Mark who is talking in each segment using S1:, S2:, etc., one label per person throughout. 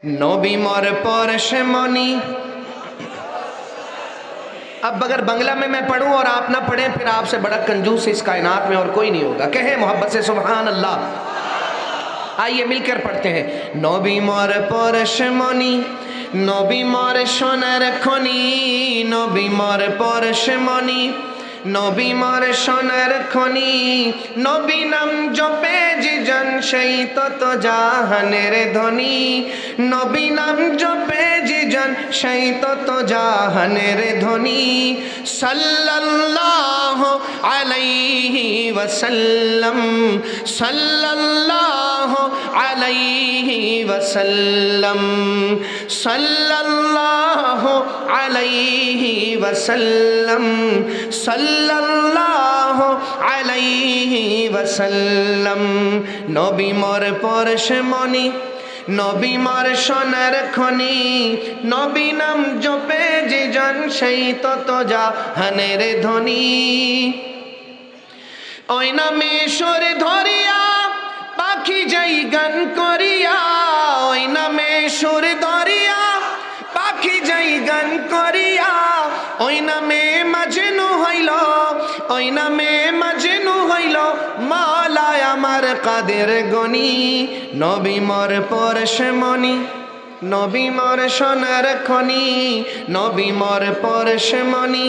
S1: नबी मोर परशमनी। अब अगर बंगला में मैं पढ़ूं और आप ना पढ़ें फिर आपसे बड़ा कंजूस इस कायनात में और कोई नहीं होगा। कहें मोहब्बत से सुभान अल्लाह। आइए मिलकर पढ़ते हैं। नबी मोर परशमनी, नबी मोर सोनार खनी, नबी मोर परशमनी, नबी मोर सोनार खनी, नबी नाम जपे जिजन সেই তত জাহানের ধ্বনি, নবী নাম জপে জিজন সেই তত জাহানের ধ্বনি। সাল্লাল্লাহু আলাইহি ওয়াসাল্লাম, সাল্লাল্লাহু আলাইহি ওয়াসাল্লাম, সাল্লাল্লাহু আলাইহি ওয়াসাল্লাম, সাল্লাল্লাহু আলাইহি ওয়াসাল্লাম। নবী মোর পরশমনি, নবী মোর সোনার খনি, নবী নাম জপে জিজন সেই তত জাহানের ধ্বনি। ওই নামে সুর ধরিয়া পাখি যাই গান করিয়া, ওই নামে সুর ধরিয়া পাখি যাই গান করিয়া, ওই নামে মাজনু হইল, ওই নামে মাজনু হইল মাওলায় আমার কাদের গনি। নবী মোর পরশমনি, নবী মোর সোনার খনি, নবী মোর পরশমনি,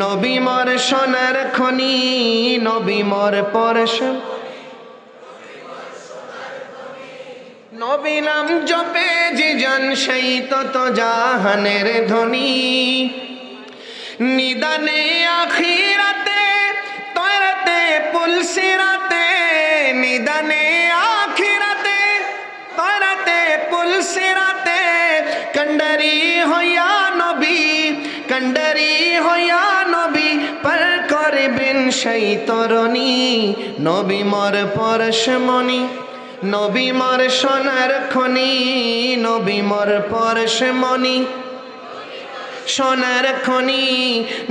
S1: নবী মোর সোনার খনি, নবী মোর পরশমনি, নবী নাম জপে জিজন সেই তত জাহানের ধ্বনি। নিদানে আখিরাতে তয়রাতে পুলসিরাতে, নিদানে আখিরাতে তয়রাতে পুলসিরাতে, কন্ডারি হইয়া নবী, কন্ডারি হইয়া নবী পার করবেন সেই তরণী। নবী মোর পরশমনি, নবী মোর সোনার খনি, নবী মোর পরশমনি, সোনার খনি,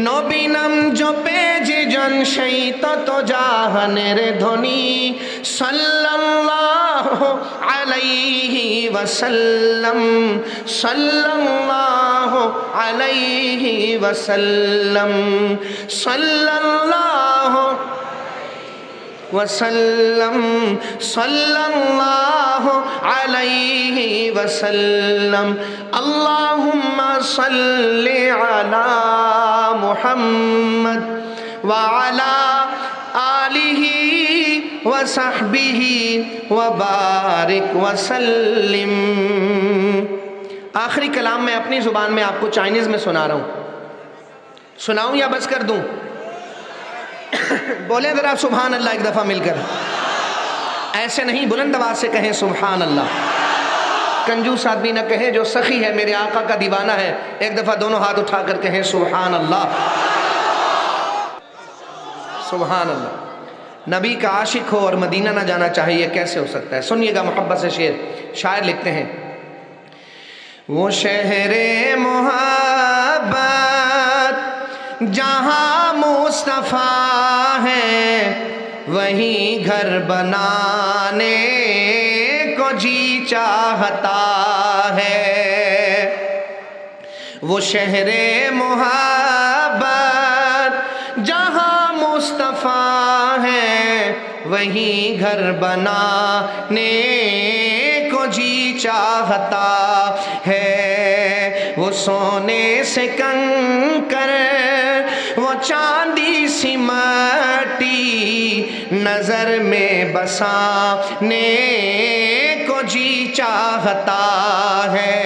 S1: নবী নাম জপে জিজন সেই তত জাহানের ধ্বনি। সাল্লাল্লাহু আলাইহি ওয়াসাল্লাম, সাল্লাল্লাহু আলাইহি ওয়াসাল্লাম, সাল্লাল্লাহু वसल्लम, सल्लल्लाहु अलैहि वसल्लम। अल्लाहुम्मा सल्लि अला मुहम्मद व अला आलिहि व सहबिहि व बारिक वसल्लिम। आखिरी कलाम मैं अपनी ज़ुबान में आपको चाइनीज़ में सुना रहा हूँ। सुनाऊँ या बस कर दूँ? बोले जरा सुभान अल्लाह एक दफ़ा मिलकर। ऐसे नहीं, बुलंद आवाज से कहें सुभान अल्लाह। कंजूस आदमी ना कहे, जो सखी है मेरे आका का दीवाना है, एक दफ़ा दोनों हाथ उठाकर कहें सुभान अल्लाह, सुभान अल्लाह। नबी का आशिक हो और मदीना ना जाना चाहिए, कैसे हो सकता है? सुनिएगा मोहब्बत से शेर। शायर लिखते हैं, वो शहरे मोहब्बत जहाँ मुस्तफ़ा है, वहीं घर बनाने को जी चाहता है। वो शहरे मोहब्बत जहाँ मुस्तफ़ा है, वहीं घर बनाने को जी चाहता है। वो सोने से कंकर, वो चांदी सी माटी, नजर में बसाने को जी चाहता है।